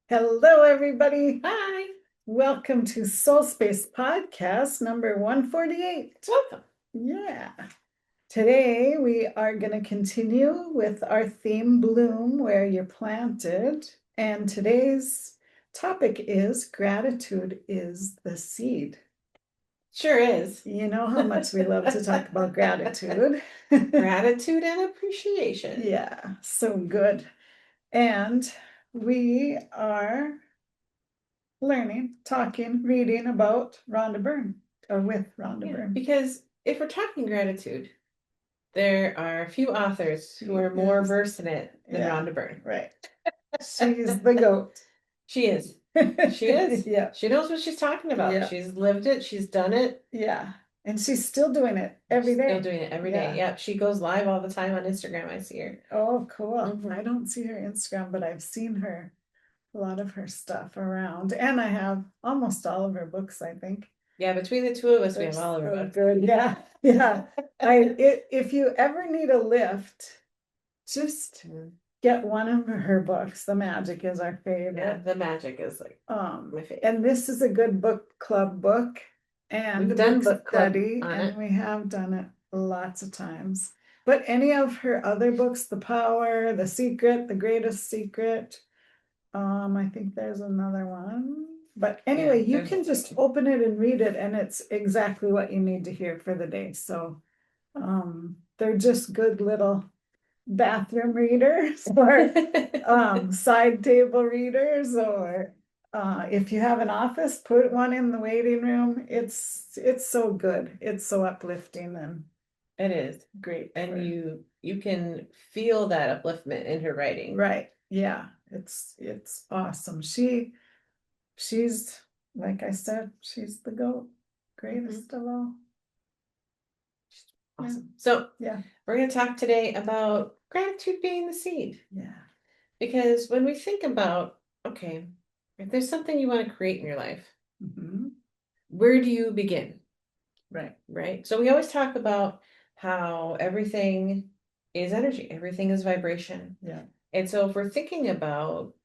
Hello, everybody. Hi, Welcome to SoulSpace Podcast number 148. welcome. Yeah. Today we are going to continue with our theme Bloom Where You're Planted. And today's topic is gratitude is the seed. Sure is. You know how much we love to talk about gratitude. Gratitude and appreciation. Yeah, so good. And we are learning, talking, reading about Rhonda Byrne or with Rhonda Byrne. Because if we're talking gratitude, there are a few authors who are more versed in it than Rhonda Byrne. Right. She's the goat. She is. She is. Yeah. She knows what she's talking about. Yeah. She's lived it. She's done it. Yeah. And she's still doing it every day. Still doing it every day. Yep. She goes live all the time on Instagram. I see her. Oh, cool. I don't see her Instagram, but I've seen her, a lot of her stuff around. And I have almost all of her books, I think. Yeah, between the two of us, we have all of her books. Good. Yeah. Yeah. If you ever need a lift, just get one of her books. The Magic is our favorite. Yeah, The Magic is like my favorite. And this is a good book club book and We've done book club study, and we have done it lots of times. But any of her other books, The Power, The Secret, The Greatest Secret, I think there's another one. But anyway, you can just open it and read it, and it's exactly what you need to hear for the day. So they're just good little bathroom readers or side table readers, or if you have an office, put one in the waiting room. It's so good. It's so uplifting, and it is great. And you can feel that upliftment in her writing. Right. Yeah. It's awesome. She's like I said, she's the GOAT, greatest of all. Awesome. So we're going to talk today about gratitude being the seed. Yeah. Because when we think about, okay, if there's something you want to create in your life, where do you begin? Right. So we always talk about how everything is energy, everything is vibration. Yeah. And so if we're thinking about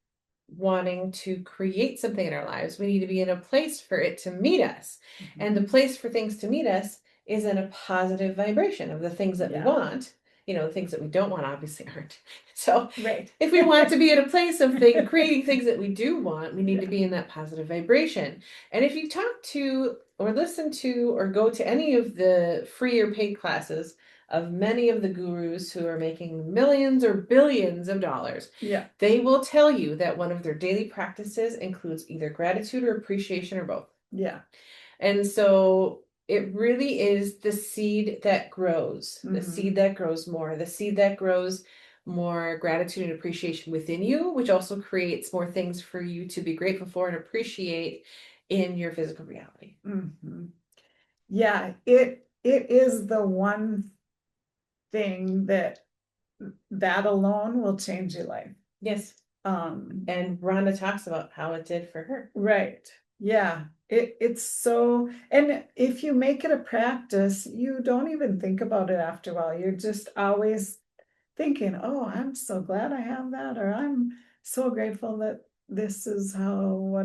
wanting to create something in our lives, we need to be in a place for it to meet us. And the place for things to meet us is in a positive vibration of the things that we want. You know, the things that we don't want obviously aren't. So if we want to be in a place of creating things that we do want, we need to be in that positive vibration. And if you talk to or listen to or go to any of the free or paid classes of many of the gurus who are making millions or billions of dollars, they will tell you that one of their daily practices includes either gratitude or appreciation or both. Yeah. And so it really is the seed that grows, the seed that grows more, the seed that grows more gratitude and appreciation within you, which also creates more things for you to be grateful for and appreciate in your physical reality. Yeah, it is the one thing that alone will change your life. Yes. And Rhonda talks about how it did for her. Right. Yeah. It's so, and if you make it a practice, you don't even think about it after a while. You're just always thinking, oh, I'm so glad I have that, or I'm so grateful that this is how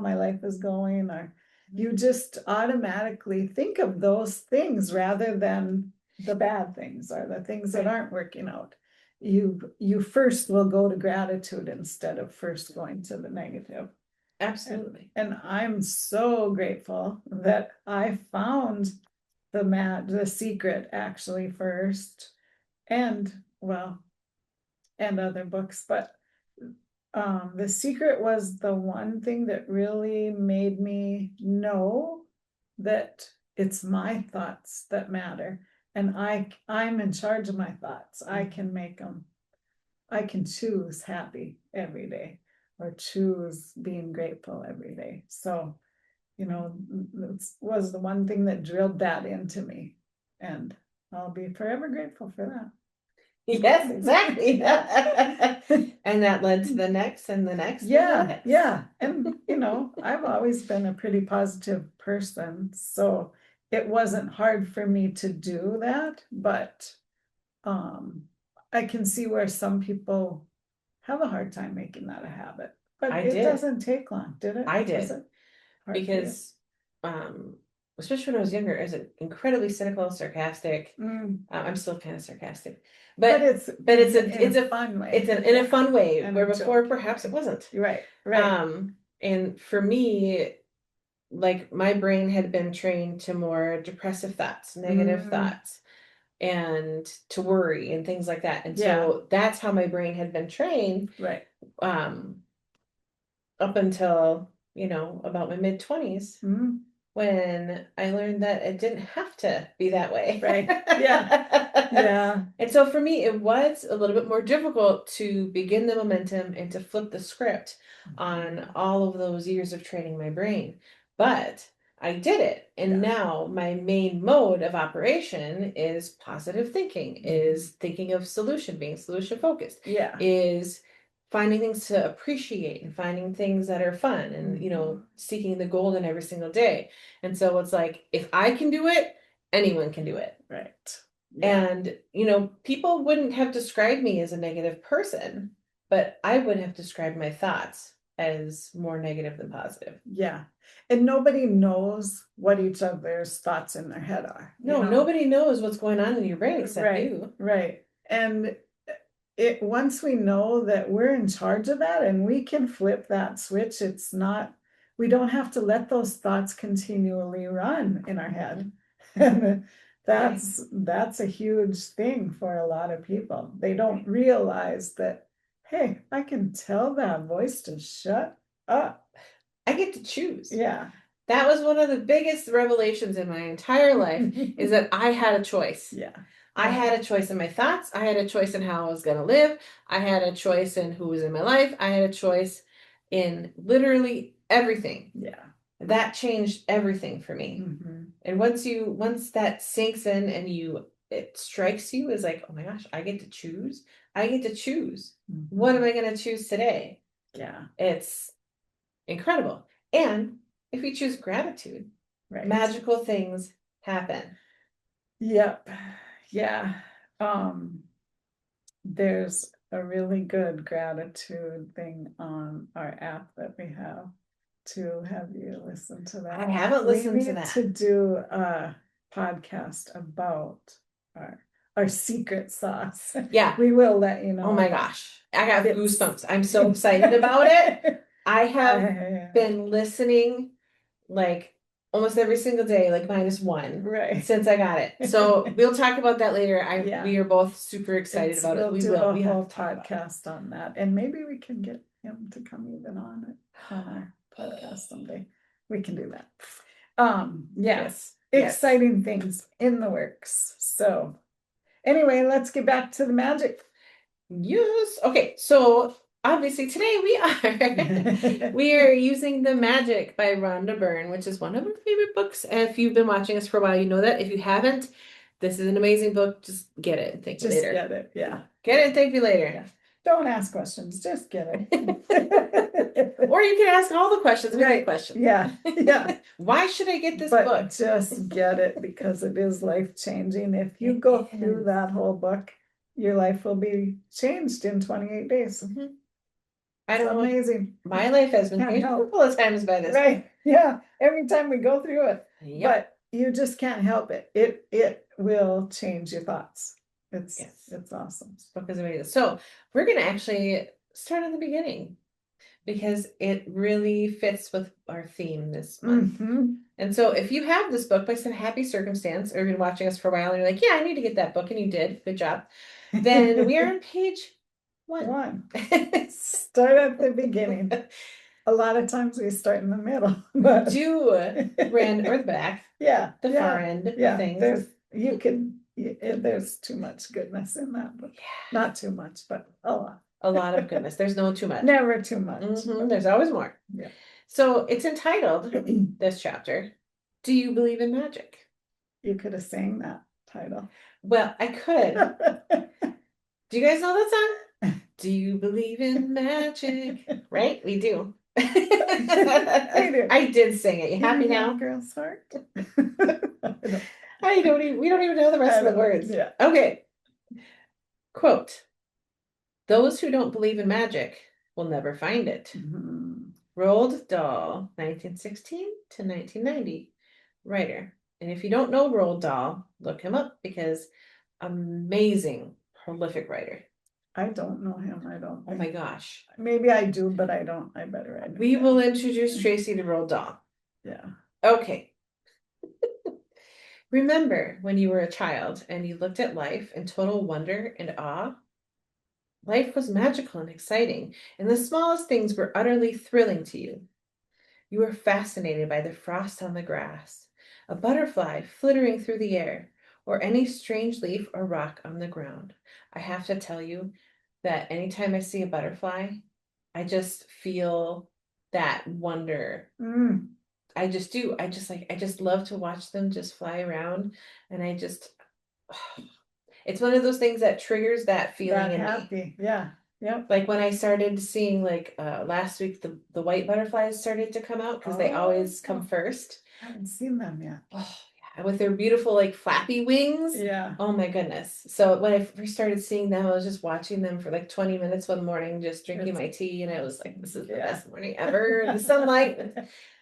my life is going, or you just automatically think of those things rather than the bad things or the things that aren't working out. You first will go to gratitude instead of first going to the negative. Absolutely. And I'm so grateful that I found the secret actually first, and other books, but The Secret was the one thing that really made me know that it's my thoughts that matter, and I'm in charge of my thoughts. I can make them. I can choose happy every day or choose being grateful every day. So, it was the one thing that drilled that into me, and I'll be forever grateful for that. Yes, exactly. And that led to the next and the next. Yeah. And I've always been a pretty positive person, so it wasn't hard for me to do that, but I can see where some people have a hard time making that a habit. But I it did. doesn't take long, did it? I Was did. it hard for you? Because especially when I was younger, I was incredibly cynical, sarcastic. I'm still kind of sarcastic, but it's a fun way. It's in a fun way, And where a before joke. perhaps it wasn't. Right. And for me, like my brain had been trained to more depressive thoughts, negative thoughts, and to worry and things like that. And so that's how my brain had been trained. Right. Up until, about my mid-20s, when I learned that it didn't have to be that way. Right. Yeah. And so for me, it was a little bit more difficult to begin the momentum and to flip the script on all of those years of training my brain. But I did it. And now my main mode of operation is positive thinking, is thinking of solution, being solution focused. Is finding things to appreciate and finding things that are fun and, seeking the golden every single day. And so it's like, if I can do it, anyone can do it. Right. And, people wouldn't have described me as a negative person, but I would have described my thoughts as more negative than positive. Yeah. And nobody knows what each other's thoughts in their head are. No, nobody knows what's going on in your brain except you. Right. And once we know that we're in charge of that and we can flip that switch, we don't have to let those thoughts continually run in our head. And that's a huge thing for a lot of people. They don't realize that, hey, I can tell that voice to shut up. I get to choose. Yeah. That was one of the biggest revelations in my entire life is that I had a choice. Yeah. I had a choice in my thoughts. I had a choice in how I was going to live. I had a choice in who was in my life. I had a choice in literally everything. Yeah. That changed everything for me. And once that sinks in and it strikes you as like, oh my gosh, I get to choose. I get to choose. What am I going to choose today? Yeah. It's incredible. And if we choose gratitude, magical things happen. Yep. Yeah. There's a really good gratitude thing on our app that we have to have you listen to that. I haven't listened to that. We need to do a podcast about our secret sauce. Yeah. We will let you know. Oh my gosh. I got goosebumps. I'm so excited about it. I have been listening like almost every single day, like -1, since I got it. So we'll talk about that later. We are both super excited about it. We will. We have a podcast on that, and maybe we can get him to come even on our podcast someday. We can do that. Yes. Exciting things in the works. So anyway, let's get back to the magic. Yes. Okay. So obviously today we are using The Magic by Rhonda Byrne, which is one of our favorite books. If you've been watching us for a while, you know that. If you haven't, this is an amazing book. Just get it and thank me later. Just get it. Yeah. Get it and thank me later. Yeah. Don't ask questions. Just get it. Or you can ask all the questions. Right. Questions. Yeah. Yeah. Why should I get this book? Just get it because it is life-changing. If you go through that whole book, your life will be changed in 28 days. I don't know. Amazing. My life has been changed a couple of times by this. Right. Yeah. Every time we go through it. Yep. But you just can't help it. It will change your thoughts. It's awesome. This book is amazing. So we're going to actually start at the beginning because it really fits with our theme this month. And so if you have this book by some happy circumstance, or you've been watching us for a while and you're like, yeah, I need to get that book, and you did, good job, then we are on page 1. Start at the beginning. A lot of times we start in the middle. But do Rand or the back. The far end of things. There's too much goodness in that book. Not too much, but a lot. A lot of goodness. There's no too much. Never too much. There's always more. Yeah. So it's entitled, this chapter, Do You Believe in Magic? You could have sang that title. Well, I could. Do you guys know that song? Do you believe in magic? Right? We do. I did sing it. You happy now? Girl's heart. We don't even know the rest of the words. Yeah. Okay. Quote, Those who don't believe in magic will never find it. Mhm. Roald Dahl, 1916 to 1990, writer. And if you don't know Roald Dahl, look him up because amazing, prolific writer. I don't know him, I don't Oh my gosh. Maybe I do, but I don't. I better write it We down. will introduce Tracy to Roald Dahl. Yeah. Okay. Remember when you were a child and you looked at life in total wonder and awe? Life was magical and exciting, and the smallest things were utterly thrilling to you. You were fascinated by the frost on the grass, a butterfly flittering through the air, or any strange leaf or rock on the ground. I have to tell you that anytime I see a butterfly, I just feel that wonder. I just do. I just love to watch them just fly around, and it's one of those things that triggers that feeling in me. Happy. Yeah. Yep. Like when I started seeing last week the white butterflies started to come out because they always come first. I haven't seen them yet. Oh yeah, with their beautiful like flappy wings. Yeah. Oh my goodness. So when I first started seeing them, I was just watching them for like 20 minutes one morning, just drinking my tea, and I was like, this is the best morning ever. In the sunlight,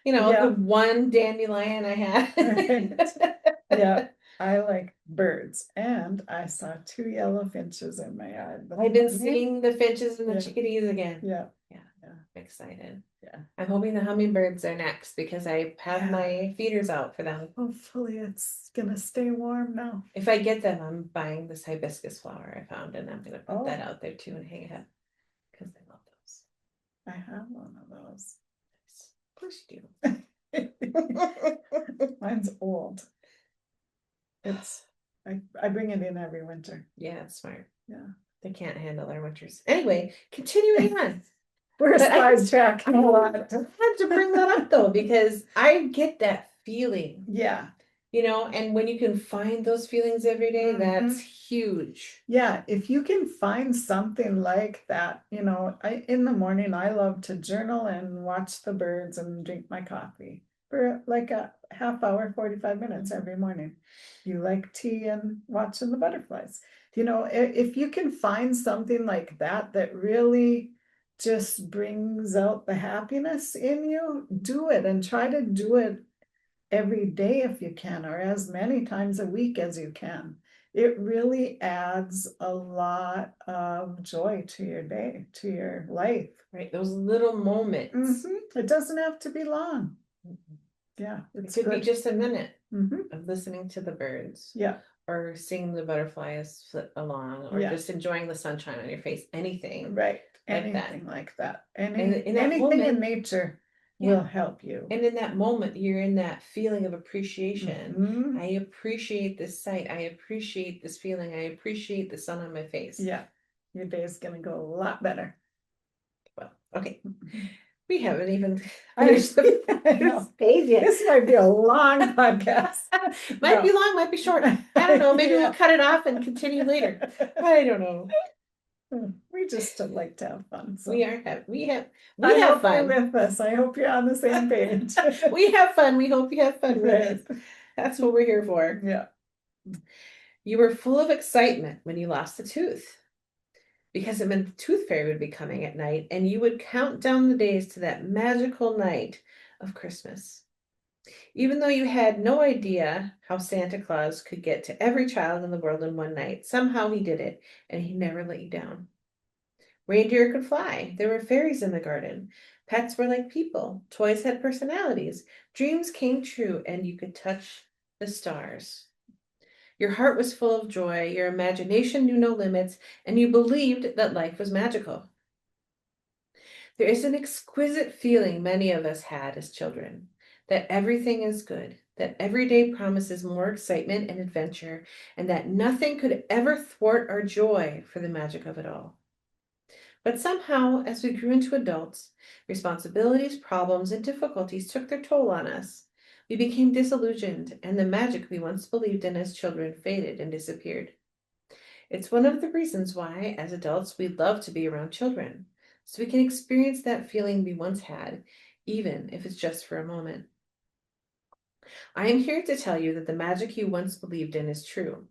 the one dandelion I had. Yeah. I like birds, and I saw 2 yellow finches in my yard. I've been seeing the finches and the chickadees again. Yeah. I'm excited. Yeah. I'm hoping the hummingbirds are next because I have my feeders out for them. Hopefully it's gonna stay warm now. If I get them, I'm buying this hibiscus flower I found, and I'm gonna put that out there too and hang it up because I love those. I have one of those. Of course you do. Mine's old. I bring it in every winter. Yeah, that's smart. Yeah. They can't handle our winters. Anyway, continuing on. We're sidetracking a lot. I had to bring that up though, because I get that feeling. Yeah. And when you can find those feelings every day, that's huge. Yeah, if you can find something like that, in the morning, I love to journal and watch the birds and drink my coffee for like a half hour, 45 minutes every morning. You like tea and watching the butterflies. If you can find something like that that really just brings out the happiness in you, do it, and try to do it every day if you can, or as many times a week as you can. It really adds a lot of joy to your day, to your life. Right, those little moments. It doesn't have to be long. Yeah, it could be just a minute of listening to the birds. Yeah. Or seeing the butterflies flit along, or just enjoying the sunshine on your face. Anything. Right. Like anything like that. Anything in nature will help you. And in that moment, you're in that feeling of appreciation. I appreciate this sight. I appreciate this feeling. I appreciate the sun on my face. Yeah. Your day is going to go a lot better. Well, okay. We haven't even finished the page yet. This might be a long podcast. Might be long, might be short. I don't know. Maybe we'll cut it off and continue later. I don't know. We just like to have fun. So. We have fun with us. I hope you're on the same page. We have fun. We hope you have fun with us. That's what we're here for. Yeah. You were full of excitement when you lost a tooth, because it meant the tooth fairy would be coming at night, and you would count down the days to that magical night of Christmas. Even though you had no idea how Santa Claus could get to every child in the world in one night, somehow he did it, and he never let you down. Reindeer could fly. There were fairies in the garden. Pets were like people. Toys had personalities. Dreams came true, and you could touch the stars. Your heart was full of joy. Your imagination knew no limits, and you believed that life was magical. There is an exquisite feeling many of us had as children, that everything is good, that every day promises more excitement and adventure, and that nothing could ever thwart our joy for the magic of it all. But somehow, as we grew into adults, responsibilities, problems, and difficulties took their toll on us. We became disillusioned, and the magic we once believed in as children faded and disappeared. It's one of the reasons why, as adults, we love to be around children, so we can experience that feeling we once had, even if it's just for a moment. I am here to tell you that the magic you once believed in is true,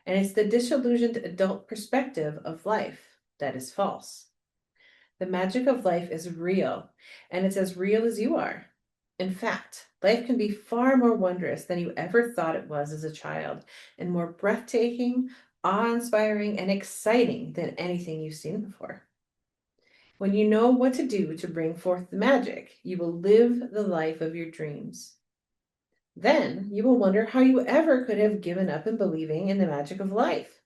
and it's the disillusioned adult perspective of life. That is false. The magic of life is real, and it's as real as you are. In fact, life can be far more wondrous than you ever thought it was as a child, and more breathtaking, awe-inspiring, and exciting than anything you've seen before. When you know what to do to bring forth the magic, you will live the life of your dreams. Then you will wonder how you ever could have given up in believing in the magic of life.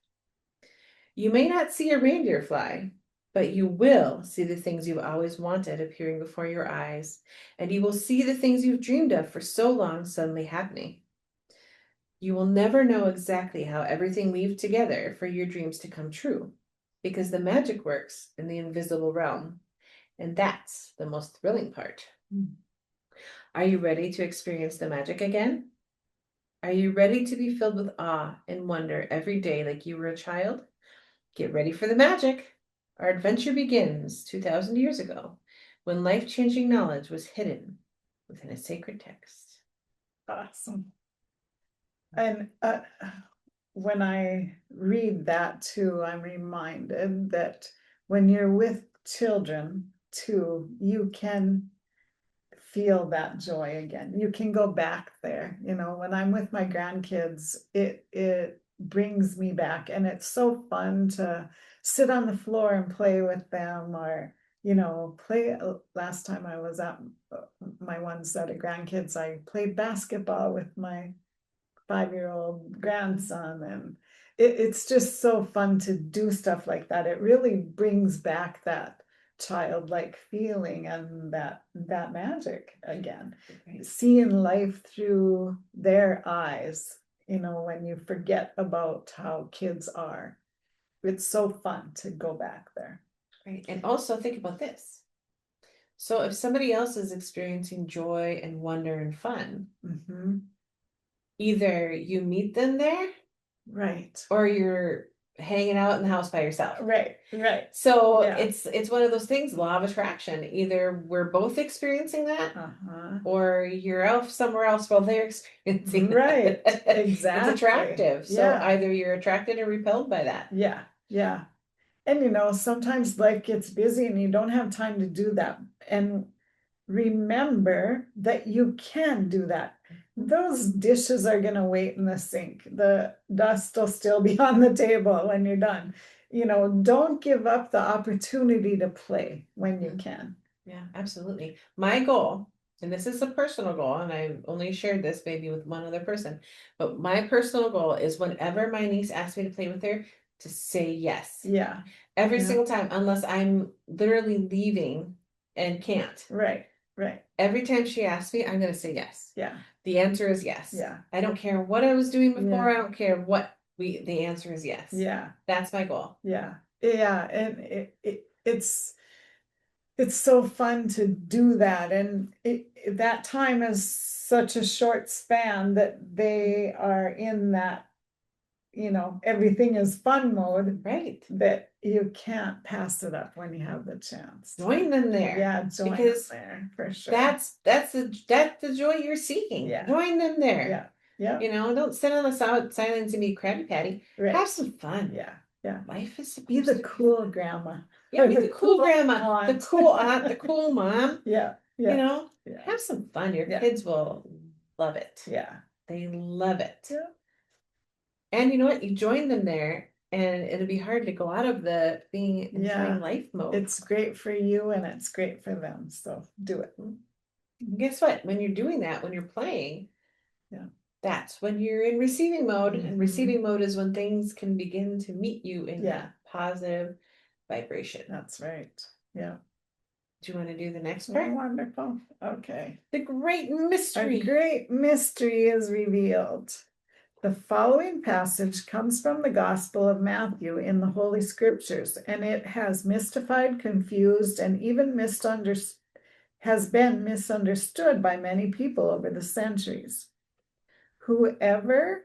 You may not see a reindeer fly, but you will see the things you've always wanted appearing before your eyes, and you will see the things you've dreamed of for so long suddenly happening. You will never know exactly how everything weaves together for your dreams to come true, because the magic works in the invisible realm, and that's the most thrilling part. Are you ready to experience the magic again? Are you ready to be filled with awe and wonder every day like you were a child? Get ready for the magic. Our adventure begins 2,000 years ago, when life-changing knowledge was hidden within a sacred text. Awesome. And when I read that too, I'm reminded that when you're with children too, you can feel that joy again. You can go back there. You know, when I'm with my grandkids, it brings me back, and it's so fun to sit on the floor and play with them, or play. Last time I was at my one set of grandkids, I played basketball with my 5-year-old grandson, and it's just so fun to do stuff like that. It really brings back that childlike feeling and that magic again. Right. Seeing life through their eyes, when you forget about how kids are. It's so fun to go back there. Right. And also think about this. So if somebody else is experiencing joy and wonder and fun, either you meet them there, right, or you're hanging out in the house by yourself. Right. So Yeah. it's one of those things, law of attraction. Either we're both experiencing that, or you're out somewhere else while they're experiencing right. that. Exactly. It's attractive. So Yeah. either you're attracted or repelled by that. Yeah. And sometimes life gets busy and you don't have time to do that. And remember that you can do that. Those dishes are going to wait in the sink. The dust will still be on the table when you're done. Don't give up the opportunity to play when you can. Yeah, absolutely. My goal, and this is a personal goal, and I only shared this maybe with one other person, but my personal goal is whenever my niece asks me to play with her, to say yes. Yeah. Every single time, unless I'm literally leaving and can't. Right. Every time she asks me, I'm going to say yes. Yeah. The answer is yes. Yeah. I don't care what I was doing before. I don't care what the answer is yes. Yeah. That's my goal. Yeah. And it's so fun to do that. And that time is such a short span that they are in that, everything is fun mode. Right. That you can't pass it up when you have the chance. Join them there. Yeah, join them there for sure. That's the joy you're seeking. Yeah. Join them there. Yeah. Don't sit on the silence and be crabby patty. Right. Have some fun. Yeah. Life is supposed be the to cool grandma. Yeah, be the cool grandma, aunt. the cool aunt, the cool mom. Yeah. Have some fun. Your kids will love it. Yeah. They love it. Yeah. And you know what? You join them there, and it'll be hard to go out of the being enjoying life mode. It's great for you and it's great for them. So do it. Guess what? When you're doing that, when you're playing, that's when you're in receiving mode. And receiving mode is when things can begin to meet you in that positive vibration. That's right. Yeah. Do you want to do the next part? Wonderful. Okay. The great mystery. A great mystery is revealed. The following passage comes from the Gospel of Matthew in the Holy Scriptures, and it has mystified, confused, and even has been misunderstood by many people over the centuries. Whoever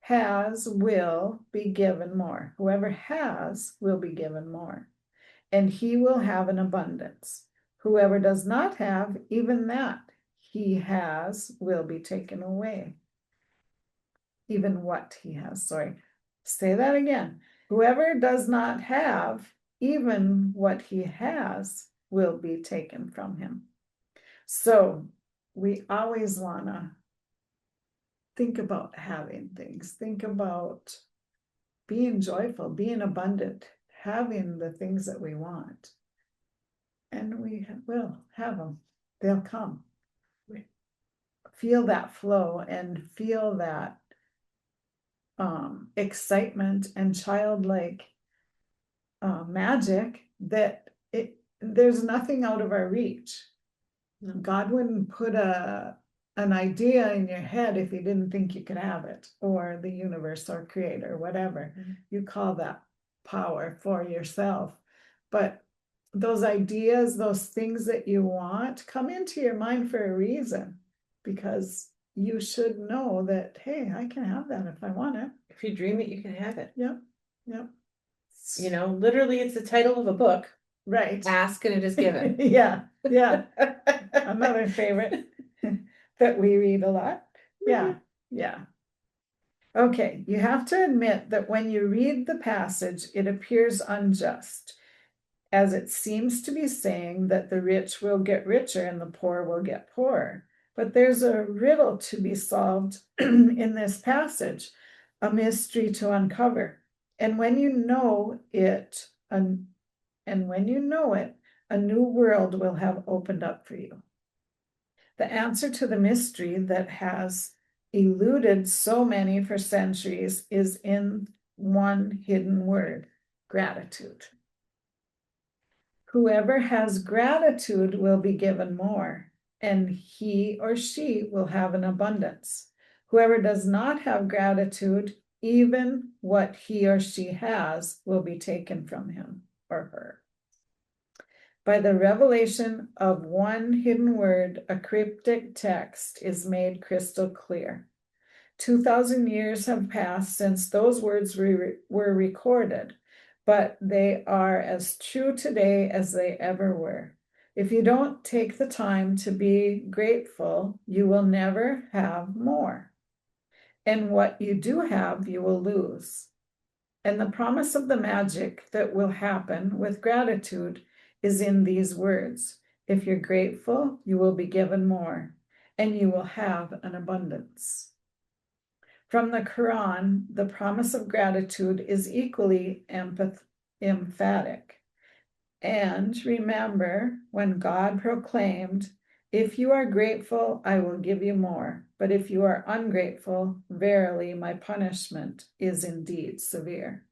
has will be given more. Whoever has will be given more, and he will have an abundance. Whoever does not have, even that he has will be taken away. Even what he has, sorry. Say that again. Whoever does not have, even what he has will be taken from him. So we always want to think about having things, think about being joyful, being abundant, having the things that we want. And we will have them. They'll come. Feel that flow and feel that excitement and childlike magic that there's nothing out of our reach. God wouldn't put an idea in your head if he didn't think you could have it, or the universe or creator, whatever you call that power for yourself. But those ideas, those things that you want, come into your mind for a reason, because you should know that, hey, I can have that if I want it. If you dream it, you can have it. Yep. Literally, it's the title of a book. Right. Ask and it is given. Yeah. Another favorite that we read a lot. Yeah. Okay, you have to admit that when you read the passage, it appears unjust, as it seems to be saying that the rich will get richer and the poor will get poorer. But there's a riddle to be solved in this passage, a mystery to uncover. And when you know it, a new world will have opened up for you. The answer to the mystery that has eluded so many for centuries is in one hidden word: gratitude. Whoever has gratitude will be given more, and he or she will have an abundance. Whoever does not have gratitude, even what he or she has will be taken from him or her. By the revelation of one hidden word, a cryptic text is made crystal clear. 2,000 years have passed since those words were recorded, but they are as true today as they ever were. If you don't take the time to be grateful, you will never have more. And what you do have, you will lose. And the promise of the magic that will happen with gratitude is in these words: if you're grateful, you will be given more, and you will have an abundance. From the Quran, the promise of gratitude is equally emphatic. And remember when God proclaimed, "If you are grateful, I will give you more. But if you are ungrateful, verily my punishment is indeed severe."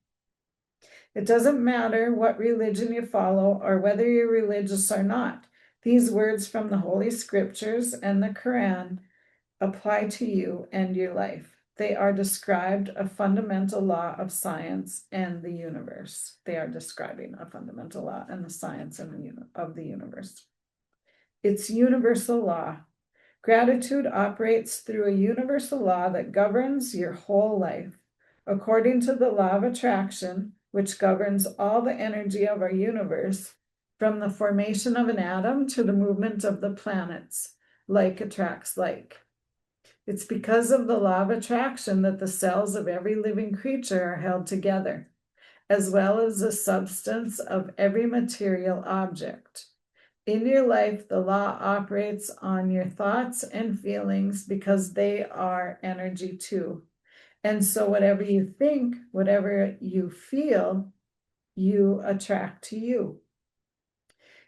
It doesn't matter what religion you follow or whether you're religious or not. These words from the Holy Scriptures and the Quran apply to you and your life. They are described a fundamental law of science and the universe. They are describing a fundamental law and the science of the universe. It's universal law. Gratitude operates through a universal law that governs your whole life. According to the law of attraction, which governs all the energy of our universe, from the formation of an atom to the movement of the planets, like attracts like. It's because of the law of attraction that the cells of every living creature are held together, as well as the substance of every material object. In your life, the law operates on your thoughts and feelings because they are energy too. And so whatever you think, whatever you feel, you attract to you.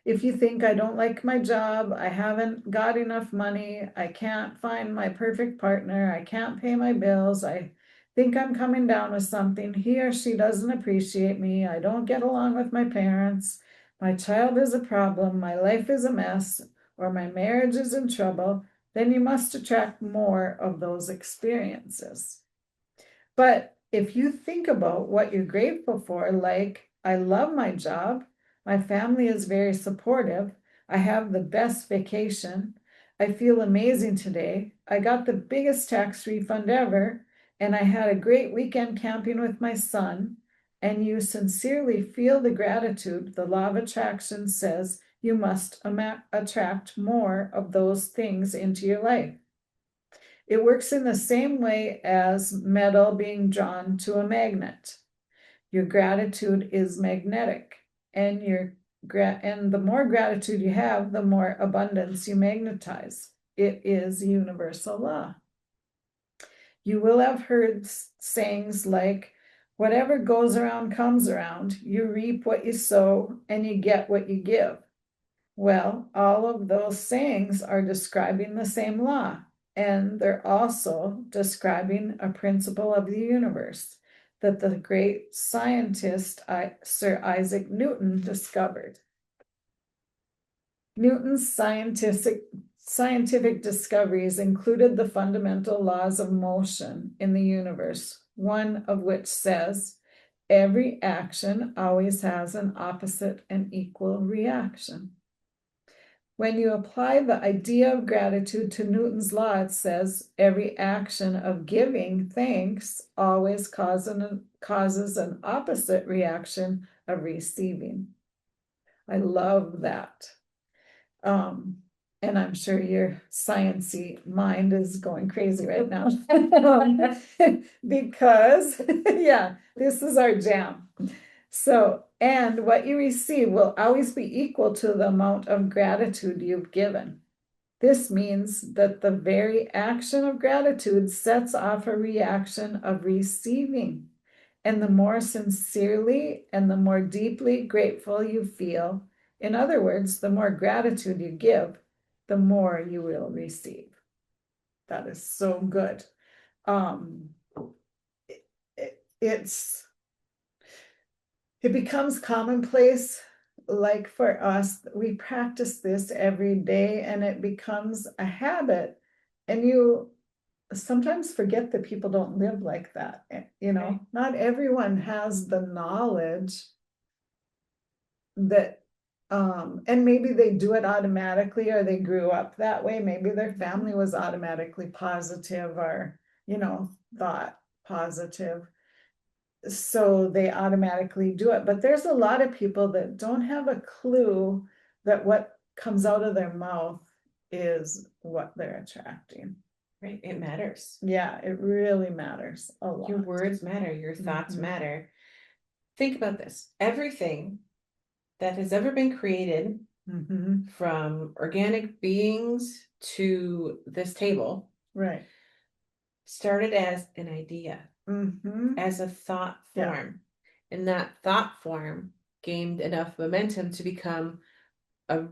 If you think, I don't like my job, I haven't got enough money, I can't find my perfect partner, I can't pay my bills, I think I'm coming down with something, he or she doesn't appreciate me, I don't get along with my parents, my child is a problem, my life is a mess, or my marriage is in trouble, then you must attract more of those experiences. But if you think about what you're grateful for, like, I love my job, my family is very supportive, I have the best vacation, I feel amazing today, I got the biggest tax refund ever, and I had a great weekend camping with my son, and you sincerely feel the gratitude, the law of attraction says you must attract more of those things into your life. It works in the same way as metal being drawn to a magnet. Your gratitude is magnetic. and and the more gratitude you have, the more abundance you magnetize. It is universal law. You will have heard sayings like, whatever goes around comes around. You reap what you sow and you get what you give. Well, all of those sayings are describing the same law, and they're also describing a principle of the universe that the great scientist Sir Isaac Newton discovered. Newton's scientific discoveries included the fundamental laws of motion in the universe, one of which says, every action always has an opposite and equal reaction. When you apply the idea of gratitude to Newton's law, it says every action of giving thanks always causes an opposite reaction of receiving. I love that. And I'm sure your sciencey mind is going crazy right now. Because, yeah, this is our jam. So, and what you receive will always be equal to the amount of gratitude you've given. This means that the very action of gratitude sets off a reaction of receiving. And the more sincerely and the more deeply grateful you feel, in other words, the more gratitude you give, the more you will receive. That is so good. It becomes commonplace, like for us, we practice this every day and it becomes a habit. And you sometimes forget that people don't live like that. Right. Not everyone has the knowledge that, and maybe they do it automatically or they grew up that way. Maybe their family was automatically positive or, thought positive. So they automatically do it. But there's a lot of people that don't have a clue that what comes out of their mouth is what they're attracting. Right. It matters. Yeah, it really matters a lot. Your words matter. Your thoughts matter. Think about this. Everything that has ever been created, from organic beings to this table, right, started as an idea, as a thought form. Yeah. And that thought form gained enough momentum to become a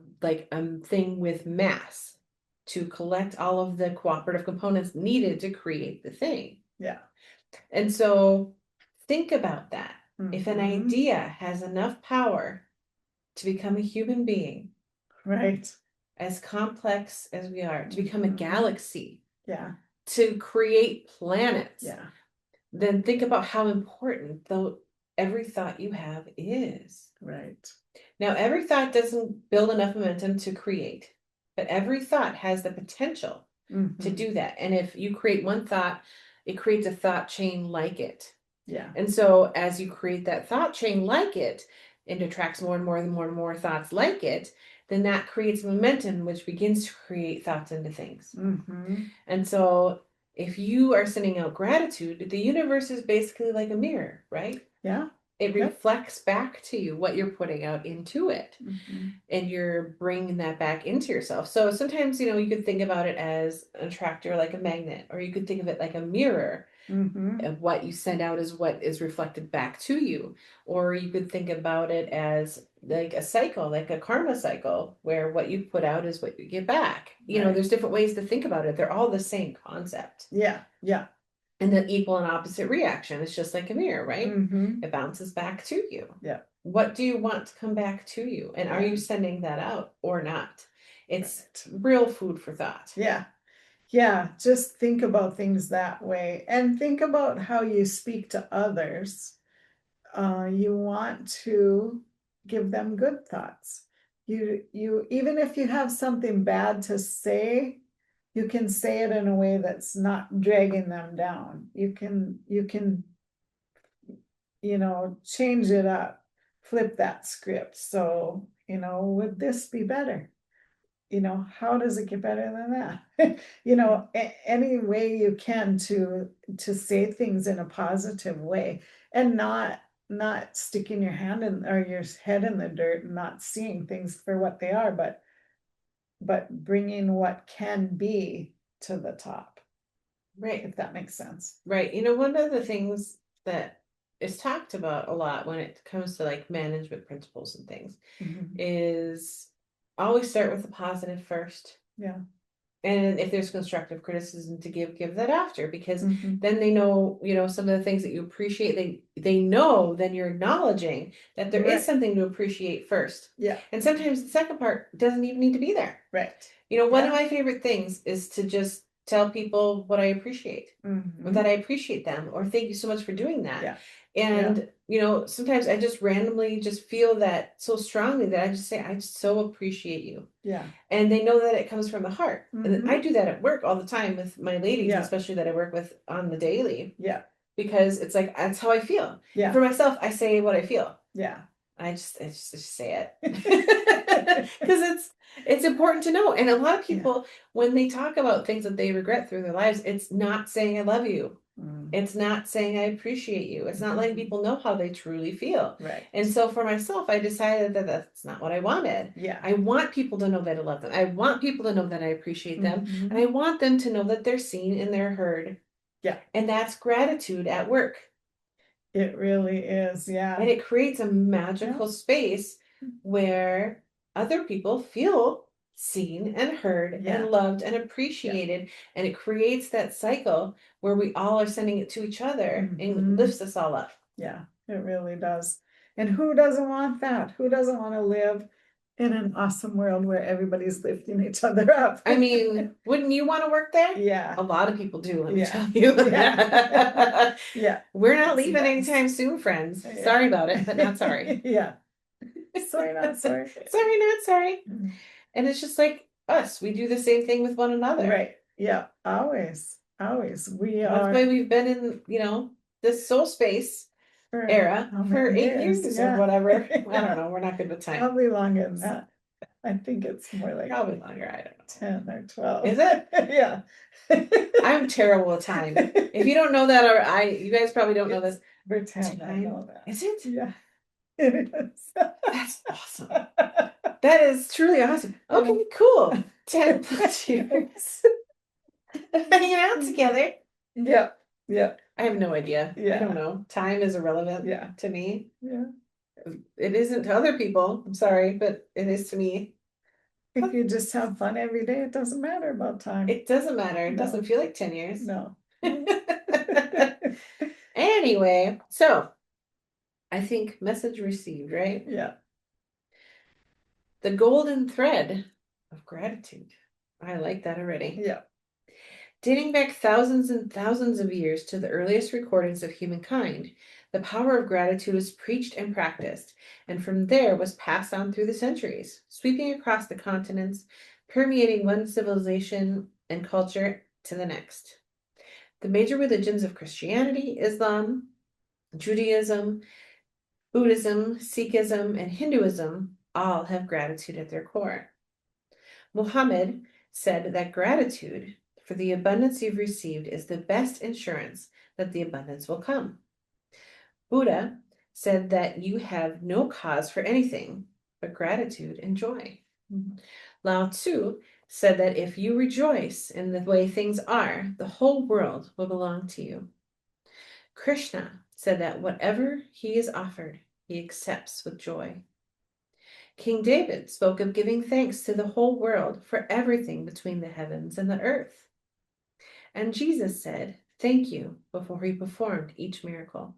thing with mass, to collect all of the cooperative components needed to create the thing. Yeah. And so think about that. If an idea has enough power to become a human being, right, as complex as we are, to become a galaxy, yeah, to create planets, yeah, then think about how important every thought you have is. Right. Now, every thought doesn't build enough momentum to create, but every thought has the potential to do that. And if you create one thought, it creates a thought chain like it. Yeah. And so as you create that thought chain like it, and attracts more and more and more and more thoughts like it, then that creates momentum, which begins to create thoughts into things. And so if you are sending out gratitude, the universe is basically like a mirror, right? Yeah. It reflects back to you what you're putting out into it. And you're bringing that back into yourself. So sometimes, you could think about it as an attractor, like a magnet, or you could think of it like a mirror. And what you send out is what is reflected back to you. Or you could think about it as like a cycle, like a karma cycle, where what you put out is what you get back. There's different ways to think about it. They're all the same concept. Yeah. Yeah. And the equal and opposite reaction is just like a mirror, right? It bounces back to you. Yeah. What do you want to come back to you? And are you sending that out or not? It's real food for thought. Yeah. Yeah. Just think about things that way and think about how you speak to others. You want to give them good thoughts. You even if you have something bad to say, you can say it in a way that's not dragging them down. You can change it up, flip that script. So, would this be better? How does it get better than that? Any way you can to say things in a positive way and not not sticking your hand in or your head in the dirt and not seeing things for what they are, but bringing what can be to the top, Right. if that makes sense. Right. One of the things that is talked about a lot when it comes to like management principles and things is always start with the positive first. Yeah. And if there's constructive criticism to give that after, because Mhm. then they know, some of the things that you appreciate, they know, then you're acknowledging that there Right. is something to appreciate first. Yeah. And sometimes the second part doesn't even need to be there. Right. One of Yeah. my favorite things is to just tell people what I appreciate, or that I appreciate them, or thank you so much for doing that. Yeah. And, sometimes I just randomly just feel that so strongly that I just say, I so appreciate you. Yeah. And they know that it comes from the heart. And then I Mhm. do that at work all the time with my ladies, Yeah. especially that I work with on the daily, Yeah. because it's like, that's how I feel. Yeah. For myself, I say what I feel. Yeah. I just say it because it's important to know. And a lot of people, when they talk about things that they regret through their lives, it's not saying I love you. It's not saying I appreciate you. It's not letting people know how they truly feel. Right. And so for myself, I decided that that's not what I wanted. Yeah. I want people to know that I love them. I want people to know that I appreciate them. And I want them to know that they're seen and they're heard. Yeah. And that's gratitude at work. It really is. Yeah. And it creates a magical space where other people feel seen and heard and loved and appreciated. And it creates that cycle where we all are sending it to each other and lifts us all up. Yeah, it really does. And who doesn't want that? Who doesn't want to live in an awesome world where everybody's lifting each other up? I mean, wouldn't you want to work there? Yeah. A lot of people do, let me tell you. Yeah. We're not leaving anytime soon, friends. Sorry about it, but not sorry. Yeah. Sorry, not sorry. Sorry, not sorry. And it's just like us. We do the same thing with one another. Right. Yeah. Always. Always. That's why we've been in, this soul space era for 8 years or whatever. I don't know. We're not good with time. Probably longer than that. I think it's more like probably longer. I don't know. 10 or 12. Is it? Yeah. I'm terrible with time. If you don't know that, or you guys probably don't know this. For 10, I know that. Is it? Yeah. It is. That's awesome. That is truly awesome. Okay, cool. 10 plus years. Hanging out together. Yeah. Yeah. I have no idea. Yeah. I don't know. Time is irrelevant to me. Yeah. It isn't to other people. I'm sorry, but it is to me. If you just have fun every day, it doesn't matter about time. It doesn't matter. It doesn't feel like 10 years. No. Anyway, so I think message received, right? Yeah. The golden thread of gratitude. I like that already. Yeah. Dating back thousands and thousands of years to the earliest recordings of humankind, the power of gratitude was preached and practiced, and from there was passed on through the centuries, sweeping across the continents, permeating one civilization and culture to the next. The major religions of Christianity, Islam, Judaism, Buddhism, Sikhism, and Hinduism all have gratitude at their core. Muhammad said that gratitude for the abundance you've received is the best insurance that the abundance will come. Buddha said that you have no cause for anything but gratitude and joy. Lao Tzu said that if you rejoice in the way things are, the whole world will belong to you. Krishna said that whatever he is offered, he accepts with joy. King David spoke of giving thanks to the whole world for everything between the heavens and the earth. And Jesus said, "Thank you," before he performed each miracle.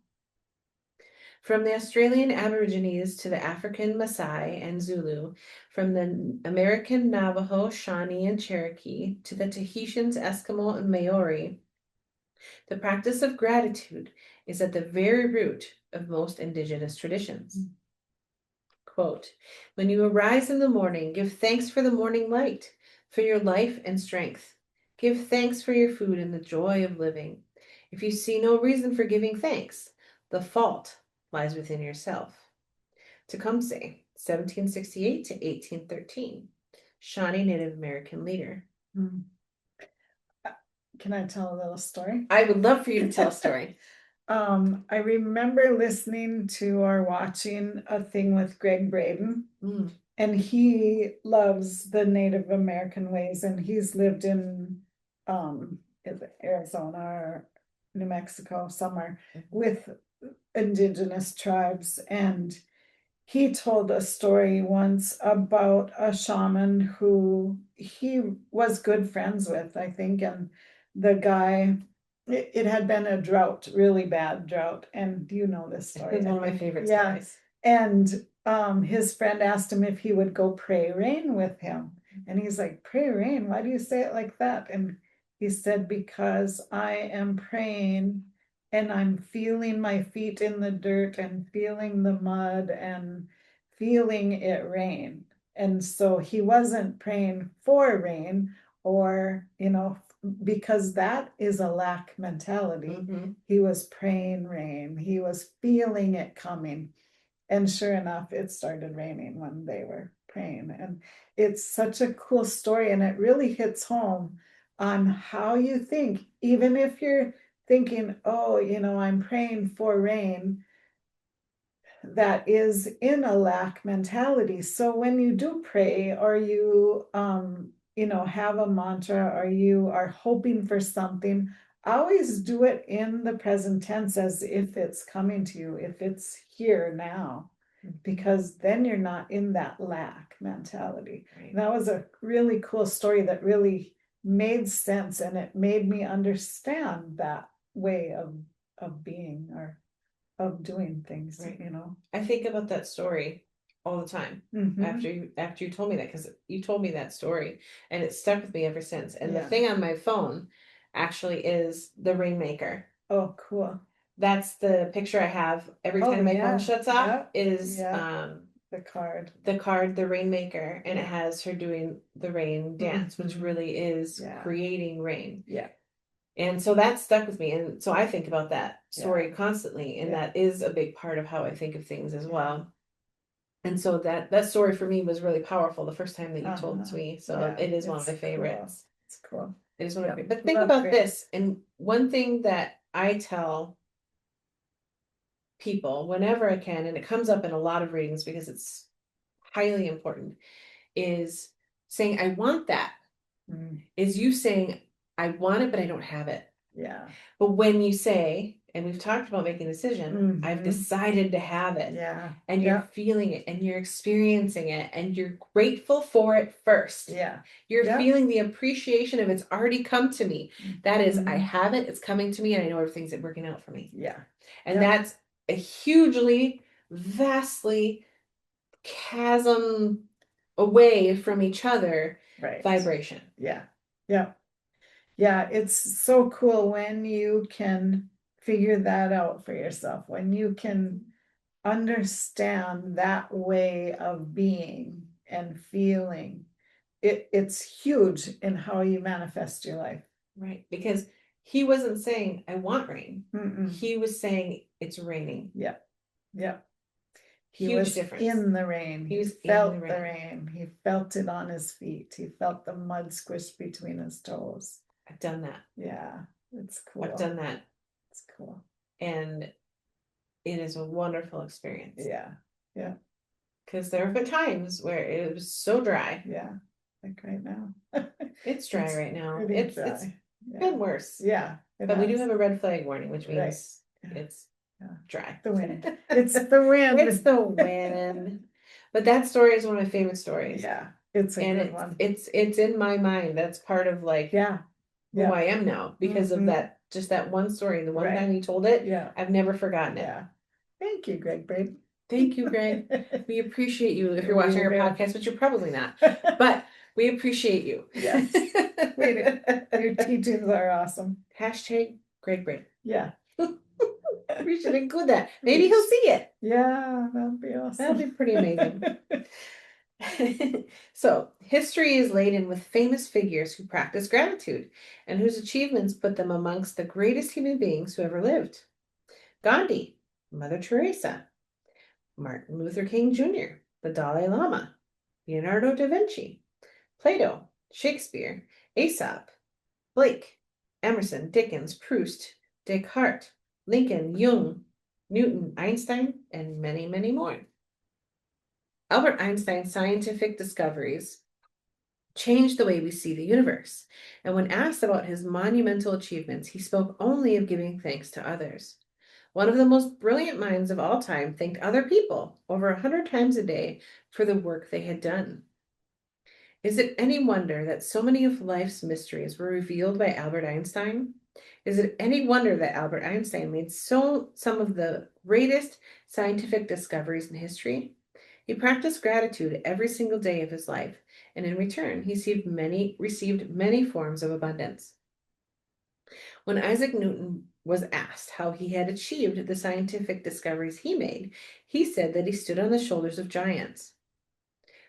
From the Australian Aborigines to the African Maasai and Zulu, from the American Navajo, Shawnee, and Cherokee to the Tahitians, Eskimo, and Maori, the practice of gratitude is at the very root of most indigenous traditions. Quote, "When you arise in the morning, give thanks for the morning light, for your life and strength. Give thanks for your food and the joy of living. If you see no reason for giving thanks, the fault lies within yourself." Tecumseh, 1768 to 1813, Shawnee Native American leader. Can I tell a little story? I would love for you to tell a story. I remember listening to or watching a thing with Gregg Braden, and he loves the Native American ways, and he's lived in is it Arizona or New Mexico somewhere with indigenous tribes, and he told a story once about a shaman who he was good friends with, I think, and the guy, it had been a drought, really bad drought, and you know this story. It's one of my favorite Yeah. stories. And his friend asked him if he would go pray rain with him. And he's like, pray rain? Why do you say it like that? And he said, because I am praying and I'm feeling my feet in the dirt and feeling the mud and feeling it rain. And so he wasn't praying for rain or, because that is a lack mentality. He was praying rain. He was feeling it coming. And sure enough, it started raining when they were praying. And it's such a cool story. And it really hits home on how you think, even if you're thinking, oh, I'm praying for rain, that is in a lack mentality. So when you do pray or you, have a mantra or you are hoping for something, always do it in the present tense as if it's coming to you, if it's here now, because then you're not in that lack mentality. Right. That was a really cool story that really made sense, and it made me understand that way of being or of doing things, right. I think about that story all the time. After you told me that, because you told me that story and it stuck with me ever since. And the thing on my phone actually is the Rainmaker. Oh, cool. That's the picture I have every time my phone shuts off is the card, the Rainmaker, and it has her doing the rain dance, which really is creating rain. Yeah. And so that stuck with me. And so I think about that story constantly. And that is a big part of how I think of things as well. And so that story for me was really powerful the first time that you told it to me. So it is one of my favorites. Cool. It's cool. It is one of my favorites. But think about this. And one thing that I tell people whenever I can, and it comes up in a lot of readings because it's highly important, is saying, I want that. Is you saying, I want it, but I don't have it. Yeah. But when you say, and we've talked about making a decision, I've decided to have it. Yeah. And you're feeling it and you're experiencing it and you're grateful for it first. Yeah. You're feeling the appreciation of it's already come to me. That is, I have it, it's coming to me, and I know everything's working out for me. Yeah. And that's a hugely, vastly chasm away from each other vibration. Yeah. Yeah. Yeah, it's so cool when you can figure that out for yourself, when you can understand that way of being and feeling. It's huge in how you manifest your life. Right, because he wasn't saying, I want rain. He was saying, it's raining. Yeah, yeah. He Huge was difference. In the rain. He felt the rain. He felt it on his feet. He felt the mud squished between his toes. I've done that. Yeah, it's cool. I've done that. It's cool. And it is a wonderful experience. Yeah, yeah. Because there have been times where it was so dry. Yeah, like right now. It's dry right now. It's been worse. Yeah. But we do have a red flag warning, which means it's dry. The wind. It's the wind. It's the wind. But that story is one of my favorite stories. Yeah, it's a good one. It's in my mind. That's part of who I am now because of that, just that one story. The one time you told it, I've never forgotten it. Yeah. Thank you, Gregg Braden. Thank you, Greg. We appreciate you if you're watching our podcast, which you're probably not, but we appreciate you. Yes. Your teachings are awesome. Hashtag Gregg Braden. Yeah. We should include that. Maybe he'll see it. Yeah, that'd be awesome. That'd be pretty amazing. So, history is laden with famous figures who practice gratitude and whose achievements put them amongst the greatest human beings who ever lived. Gandhi, Mother Teresa, Martin Luther King Jr., the Dalai Lama, Leonardo da Vinci, Plato, Shakespeare, Aesop, Blake, Emerson, Dickens, Proust, Descartes, Lincoln, Jung, Newton, Einstein, and many, many more. Albert Einstein's scientific discoveries changed the way we see the universe. And when asked about his monumental achievements, he spoke only of giving thanks to others. One of the most brilliant minds of all time thanked other people over 100 times a day for the work they had done. Is it any wonder that so many of life's mysteries were revealed by Albert Einstein? Is it any wonder that Albert Einstein made some of the greatest scientific discoveries in history? He practiced gratitude every single day of his life, and in return, he received many forms of abundance. When Isaac Newton was asked how he had achieved the scientific discoveries he made, he said that he stood on the shoulders of giants.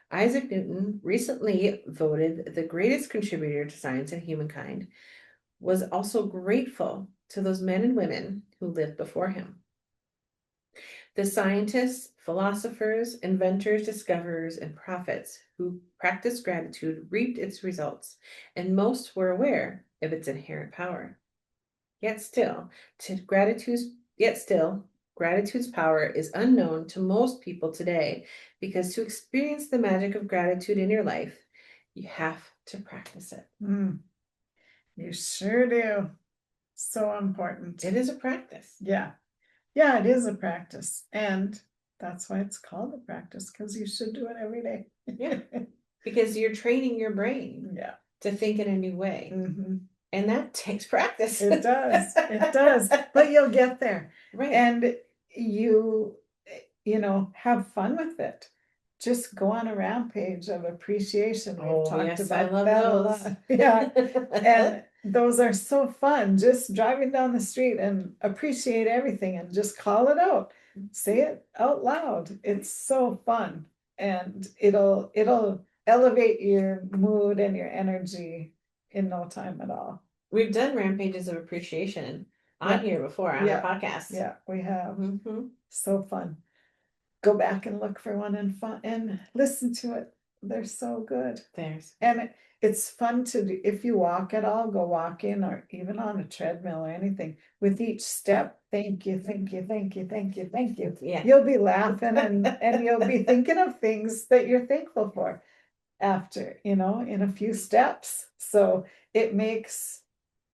Isaac Newton, recently voted the greatest contributor to science and humankind, was also grateful to those men and women who lived before him. The scientists, philosophers, inventors, discoverers, and prophets who practiced gratitude reaped its results, and most were aware of its inherent power. Yet still, gratitude's power is unknown to most people today, because to experience the magic of gratitude in your life, you have to practice it. You sure do. So important. It is a practice. Yeah. Yeah, it is a practice. And that's why it's called a practice, because you should do it every day. Yeah. Because you're training your brain to think in a new way. Mm-hmm. And that takes practice. It does. It does. But you'll get there. Right. And you have fun with it. Just go on a rampage of appreciation. We've talked about that a lot. Yeah. And those are so fun. Just driving down the street and appreciate everything and just call it out. Say it out loud. It's so fun. And it'll elevate your mood and your energy in no time at all. We've done rampages of appreciation on here before on our podcast. Yeah, we have. Mm-hmm. So fun. Go back and look for one and listen to it. They're so good. And it's fun to do. If you walk at all, go walking or even on a treadmill or anything. With each step, thank you, thank you, thank you, thank you, thank you. Yeah. You'll be laughing and you'll be thinking of things that you're thankful for after, in a few steps. So it makes,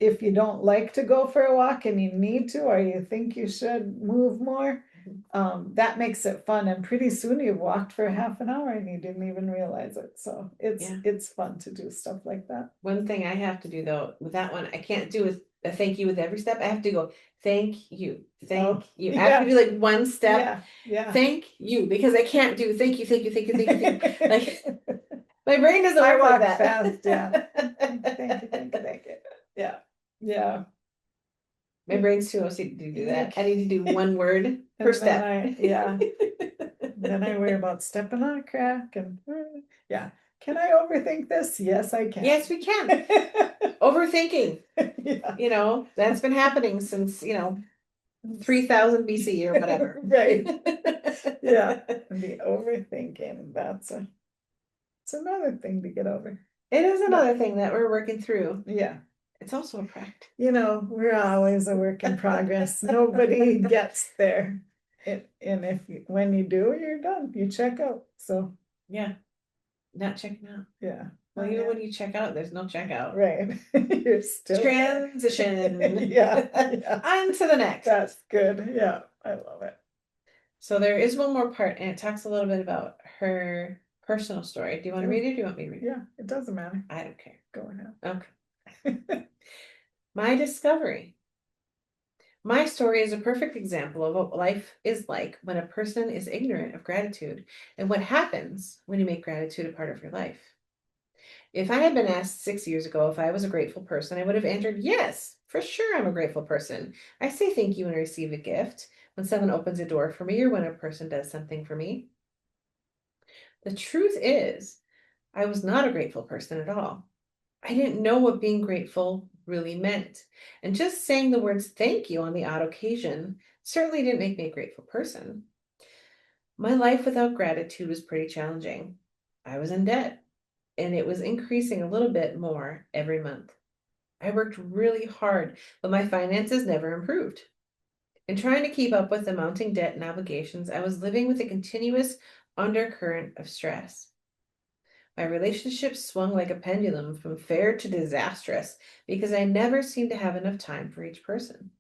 if you don't like to go for a walk and you need to, or you think you should move more, that makes it fun. And pretty soon you've walked for half an hour and you didn't even realize it. So it's fun to do stuff like that. One thing I have to do though, with that one, I can't do a thank you with every step. I have to go, thank you, thank you. I have to do like one step. Yeah. Thank you, because I can't do thank you, thank you, thank you, thank you, thank you. Like my brain doesn't work like that. Fast, yeah. Thank you. Yeah. My brain's too OCD to do that. I need to do one word per step. Then I worry about stepping on a crack and Can I overthink this? Yes, I can. Yes, we can. Overthinking. That's been happening since 3000 BC or whatever. Right. Yeah. The overthinking. It's another thing to get over. It is another thing that we're working through. Yeah. It's also a practice. We're always a work in progress. Nobody gets there. And when you do, you're done. You check out. So yeah, not checking out. Yeah. Well, even when you check out, there's no checkout. Right. You're still transition. Yeah. On to the next. That's good. Yeah, I love it. So there is one more part, and it talks a little bit about her personal story. Do you want to read it, or do you want me to read it? Yeah, it doesn't matter. I don't care. Go ahead. Okay. My discovery. My story is a perfect example of what life is like when a person is ignorant of gratitude and what happens when you make gratitude a part of your life. If I had been asked 6 years ago if I was a grateful person, I would have answered, yes, for sure I'm a grateful person. I say thank you when I receive a gift, when someone opens a door for me, or when a person does something for me. The truth is, I was not a grateful person at all. I didn't know what being grateful really meant. And just saying the words thank you on the odd occasion certainly didn't make me a grateful person. My life without gratitude was pretty challenging. I was in debt, and it was increasing a little bit more every month. I worked really hard, but my finances never improved. In trying to keep up with the mounting debt and obligations, I was living with a continuous undercurrent of stress. My relationships swung like a pendulum from fair to disastrous because I never seemed to have enough time for each person.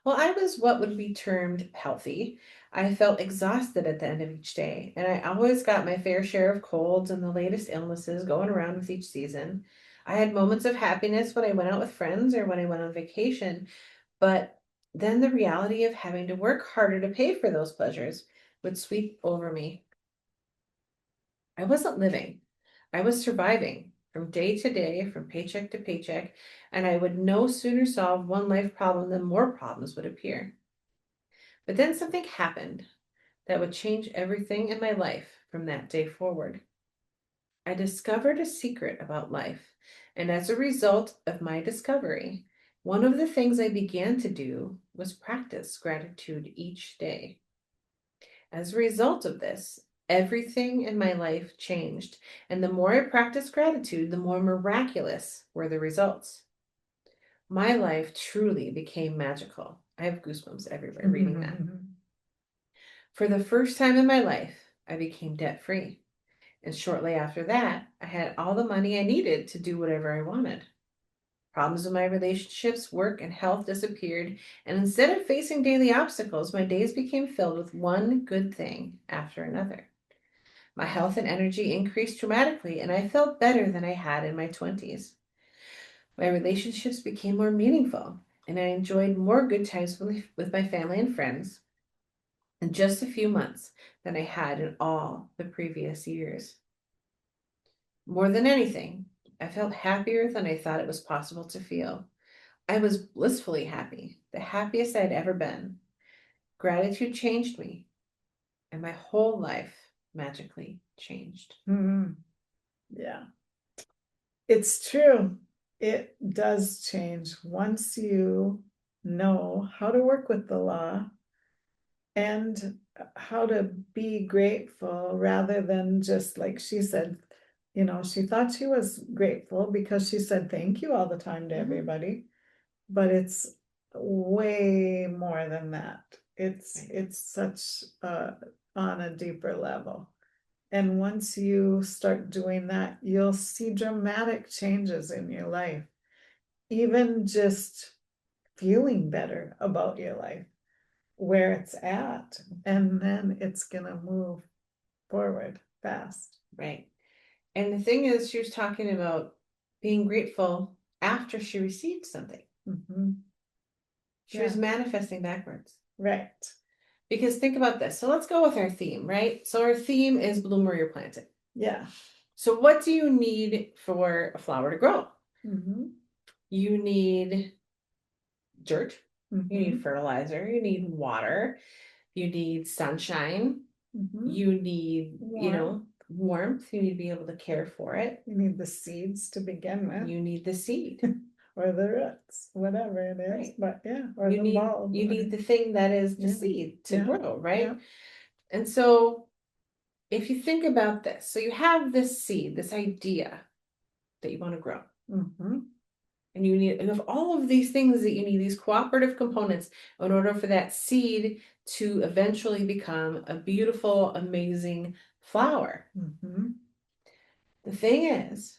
While I was what would be termed healthy, I felt exhausted at the end of each day, and I always got my fair share of colds and the latest illnesses going around with each season. I had moments of happiness when I went out with friends or when I went on vacation, but then the reality of having to work harder to pay for those pleasures would sweep over me. I wasn't living, I was surviving from day to day, from paycheck to paycheck, and I would no sooner solve one life problem than more problems would appear. But then something happened that would change everything in my life from that day forward. I discovered a secret about life, and as a result of my discovery, one of the things I began to do was practice gratitude each day. As a result of this, everything in my life changed, and the more I practiced gratitude, the more miraculous were the results. My life truly became magical. I have goosebumps everywhere reading that. For the first time in my life, I became debt free. And shortly after that, I had all the money I needed to do whatever I wanted. Problems in my relationships, work, and health disappeared, and instead of facing daily obstacles, my days became filled with one good thing after another. My health and energy increased dramatically, and I felt better than I had in my 20s. My relationships became more meaningful, and I enjoyed more good times with my family and friends in just a few months than I had in all the previous years. More than anything, I felt happier than I thought it was possible to feel. I was blissfully happy, the happiest I'd ever been. Gratitude changed me, and my whole life magically changed. Yeah, it's true. It does change once you know how to work with the law and how to be grateful rather than just like she said, she thought she was grateful because she said thank you all the time to everybody, but it's way more than that. It's such on a deeper level. And once you start doing that, you'll see dramatic changes in your life, even just feeling better about your life, where it's at, and then it's gonna move forward fast. Right. And the thing is, she was talking about being grateful after she received something. She was manifesting backwards. Right. Because think about this. So let's go with our theme, right? So our theme is bloom where you're planted. Yeah. So what do you need for a flower to grow? You need dirt. You need fertilizer. You need water. You need sunshine. You need, warmth. You need to be able to care for it. You need the seeds to begin with. You need the seed. Or the roots, whatever it is. Right. But or you the bulb. You need the thing that is the seed to grow, right? And so if you think about this, so you have this seed, this idea that you want to grow. And you have all of these things that you need, these cooperative components, in order for that seed to eventually become a beautiful, amazing flower. The thing is,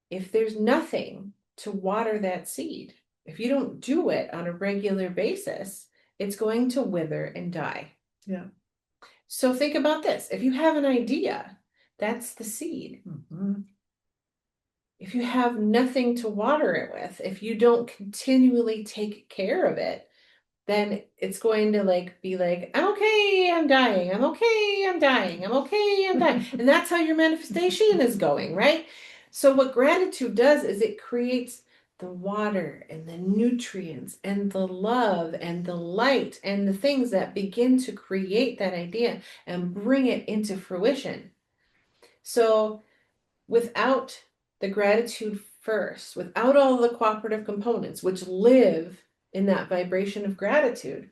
if there's nothing to water that seed, if you don't do it on a regular basis, it's going to wither and die. Yeah. So think about this. If you have an idea, that's the seed. If you have nothing to water it with, if you don't continually take care of it, then it's going to be like, I'm okay, I'm dying. I'm okay, I'm dying. I'm okay, I'm dying. And that's how your manifestation is going, right? So what gratitude does is it creates the water and the nutrients and the love and the light and the things that begin to create that idea and bring it into fruition. So without the gratitude first, without all the cooperative components, which live in that vibration of gratitude,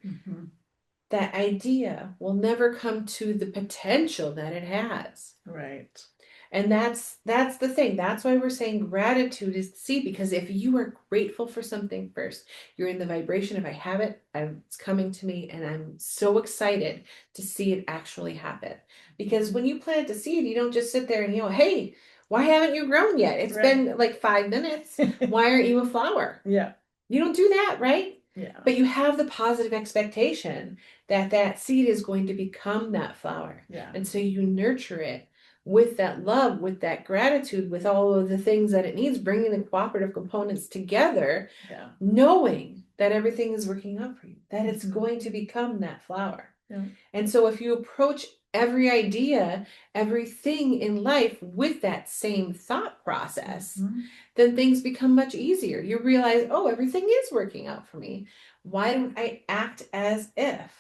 that idea will never come to the potential that it has. Right. And that's the thing. That's why we're saying gratitude is the seed, because if you are grateful for something first, you're in the vibration of I have it, it's coming to me, and I'm so excited to see it actually happen. Because when you plant a seed, you don't just sit there and hey, why haven't you grown yet? It's been like 5 minutes. Why aren't you a flower? Yeah. You don't do that, right? Yeah. But you have the positive expectation that that seed is going to become that flower. Yeah. And so you nurture it with that love, with that gratitude, with all of the things that it needs, bringing the cooperative components together, knowing that everything is working out for you, that it's going to become that flower. Yeah. And so if you approach every idea, everything in life with that same thought process, then things become much easier. You realize, oh, everything is working out for me. Why don't I act as if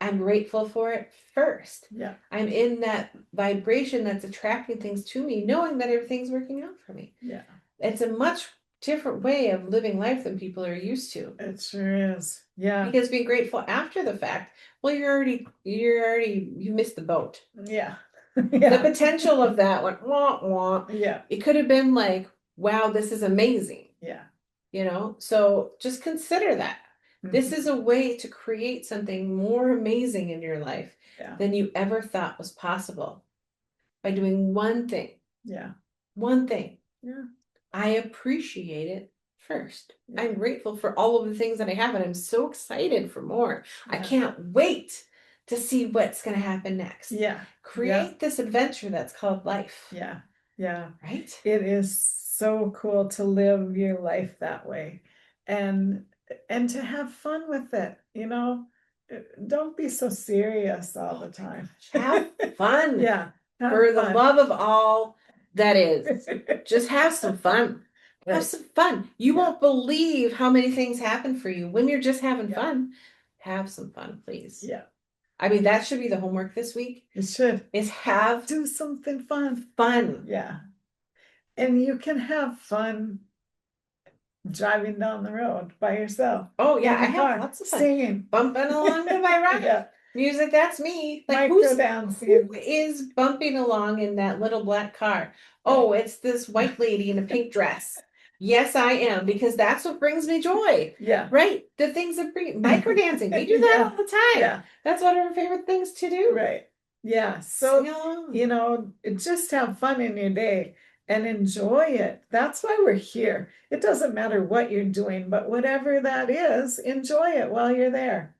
I'm grateful for it first? Yeah. I'm in that vibration that's attracting things to me, knowing that everything's working out for me. Yeah. It's a much different way of living life than people are used to. It sure is. Yeah. Because being grateful after the fact, well, you missed the boat. Yeah. The potential of that went wah wah. Yeah. It could have been like, wow, this is amazing. Yeah. So just consider that. This is a way to create something more amazing in your life than you ever thought was possible by doing one thing. Yeah. One thing. Yeah. I appreciate it first. Yeah. I'm grateful for all of the things that I have, and I'm so excited for more. Yeah. I can't wait to see what's going to happen next. Yeah. Create this adventure that's called life. Yeah. Yeah. Right? It is so cool to live your life that way and to have fun with it. Don't be so serious all the time. Have fun. Yeah. For the love of all that is. Just have some fun. Right. Have some fun. You won't believe how many things happen for you when you're just having fun. Have some fun, please. Yeah. I mean, that should be the homework this week. It should. Is do something fun. Fun. Yeah. And you can have fun driving down the road by yourself. Oh yeah, I have lots of fun. Singing. Bumping along to my ride. Yeah. Music, that's me. Like who is bumping along in that little black car? Oh, it's this white lady in a pink dress. Yes, I am, because that's what brings me joy. Yeah. Right? The things that bring micro dancing. We do that all the time. Yeah. That's one of our favorite things to do. Right. Yeah. So, just have fun in your day and enjoy it. That's why we're here. It doesn't matter what you're doing, but whatever that is, enjoy it while you're there.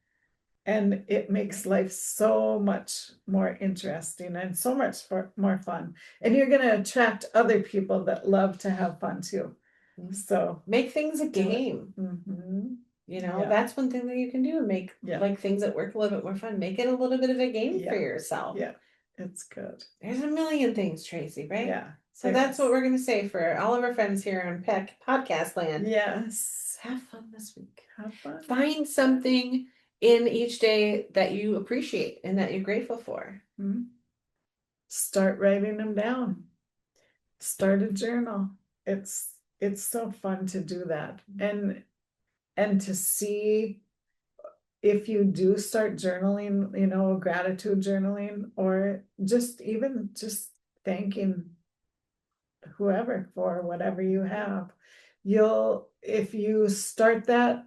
And it makes life so much more interesting and so much more fun. And you're going to attract other people that love to have fun too. So make things a game. That's one thing that you can do. Make like things that work a little bit more fun. Make it a little bit of a game for yourself. Yeah, it's good. There's a million things, Tracy, right? Yeah. So that's what we're going to say for all of our friends here on Podcast Land. Yes. Have fun this week. Have fun. Find something in each day that you appreciate and that you're grateful for. Start writing them down. Start a journal. It's so fun to do that. And to see if you do start journaling, gratitude journaling, or just thanking whoever for whatever you have. If you start that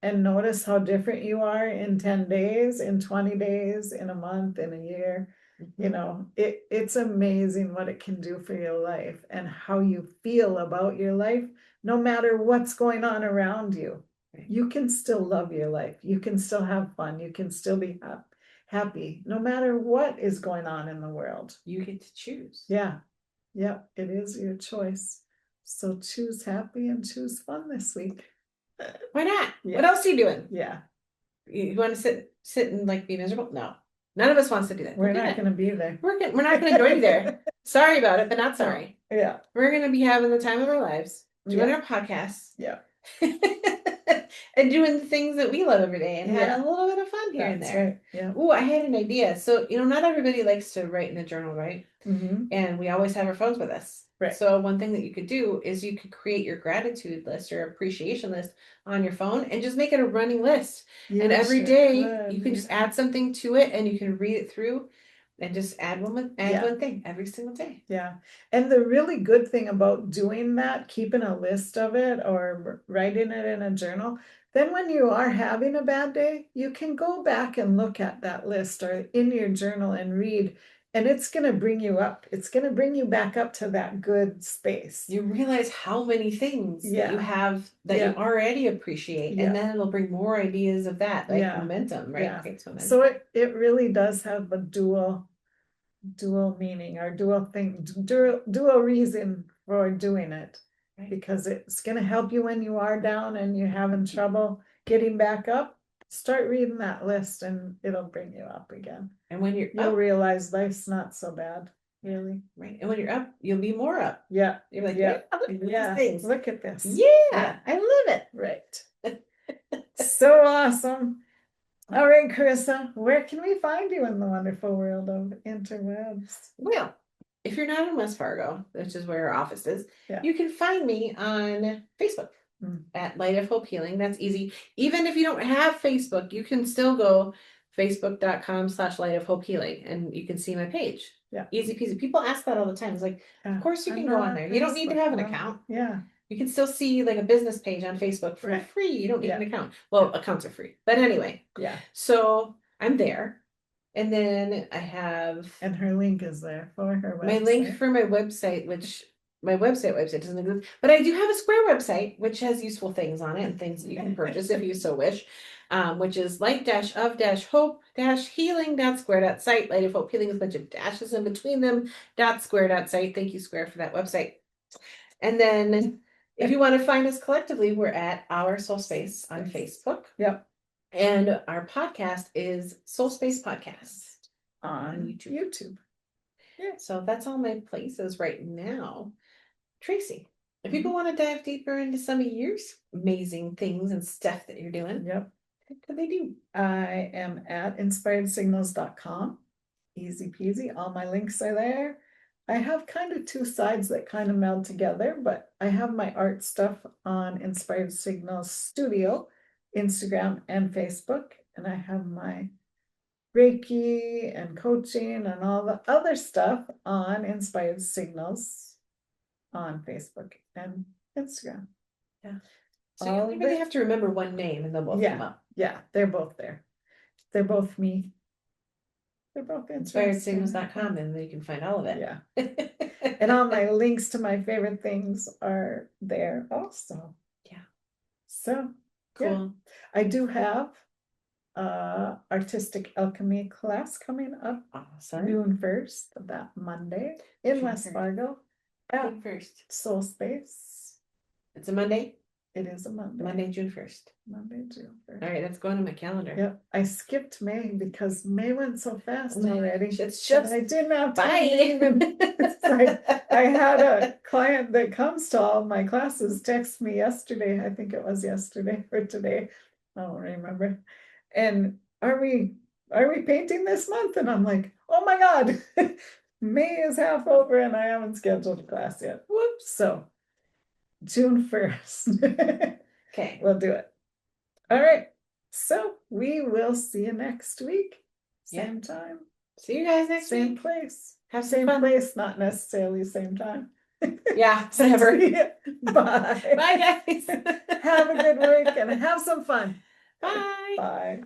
and notice how different you are in 10 days, in 20 days, in a month, in a year, it's amazing what it can do for your life and how you feel about your life, no matter what's going on around you. You can still love your life. You can still have fun. You can still be happy, no matter what is going on in the world. You get to choose. Yeah. Yeah, it is your choice. So choose happy and choose fun this week. Why not? Yeah. What else are you doing? Yeah. You want to sit and like be miserable? No. None of us wants to do that. We're not going to be there. We're not going to join you there. Sorry about it, but not sorry. Yeah. We're going to be having the time of our lives, doing our podcasts. Yeah. And doing the things that we love every day and having a little bit of fun here and there. Right. Yeah. Oh, I had an idea. So, not everybody likes to write in a journal, right? Mm-hmm. And we always have our phones with us. Right. So one thing that you could do is you could create your gratitude list or appreciation list on your phone and just make it a running list. And every day you can just add something to it and you can read it through. And just add one thing every single day. Yeah. And the really good thing about doing that, keeping a list of it or writing it in a journal, then when you are having a bad day, you can go back and look at that list or in your journal and read, and it's going to bring you up. It's going to bring you back up to that good space. You realize how many things that you have that you already appreciate, and then it'll bring more ideas of that, like momentum, right? Yeah. Creates momentum. So it really does have a dual meaning or dual reason for doing it. Right. Because it's going to help you when you are down and you're having trouble getting back up. Start reading that list and it'll bring you up again. And when you'll up, realize life's not so bad, really. Right. And when you're up, you'll be more up. Yeah. You're like, yeah, look at these things. Look at this. Yeah, I love it. Right. So awesome. All right, Carissa, where can we find you in the wonderful world of interwebs? Well, if you're not in West Fargo, which is where our office is, you can find me on Facebook at Light of Hope Healing. That's easy. Even if you don't have Facebook, you can still go facebook.com/Light of Hope Healing and you can see my page. Yeah. Easy peasy. People ask that all the time. It's like, of course you can go on there. You don't need to have an account. Yeah. You can still see like a business page on Facebook for free. You don't need an account. Well, accounts are free. But anyway. Yeah. So I'm there. And then I have... And her link is there for her website. My link for my website, which my website doesn't exist. But I do have a Square website, which has useful things on it and things that you can purchase if you so wish. Which is light-of-hope-healing.square.site. Light of Hope Healing with a bunch of dashes in between them. .square.site. Thank you, Square, for that website. And then... If you want to find us collectively, we're at Our SoulSpace on Facebook. Yep. And our podcast is SoulSpace Podcast on YouTube. Yeah. So that's all my places right now. Tracy, if people want to dive deeper into some of your amazing things and stuff that you're doing, what could they do? I am at inspiredsignals.com. Easy peasy. All my links are there. I have kind of two sides that kind of meld together, but I have my art stuff on Inspired Signals Studio, Instagram and Facebook, and I have my Reiki and coaching and all the other stuff on Inspired Signals on Facebook and Instagram. Yeah. So you only really have to remember one name and they'll both come up. Yeah, they're both there. They're both me. They're both inspiredsignals.com, and then you can find all of it. Yeah. And all my links to my favorite things are there also. Yeah. So cool. I do have artistic alchemy class coming up. Awesome. June 1st, that Monday in West Fargo. June 1st. SoulSpace. It's a Monday? It is a Monday. Monday, June 1st. Monday, June 1st. All right, that's going on my calendar. Yep. I skipped May because May went so fast already. It's just I didn't have time. It's like I had a client that comes to all my classes text me yesterday. I think it was yesterday or today. I don't remember. And are we painting this month? And I'm like, oh my God, May is half over and I haven't scheduled a class yet. Whoops. So June 1st. Okay. We'll do it. All right. So we will see you next week. Same time. See you guys next week. Same place. Have same fun. Place, not necessarily same time. Yeah, whatever. Bye. Bye, guys. Have a good week and have some fun. Bye. Bye.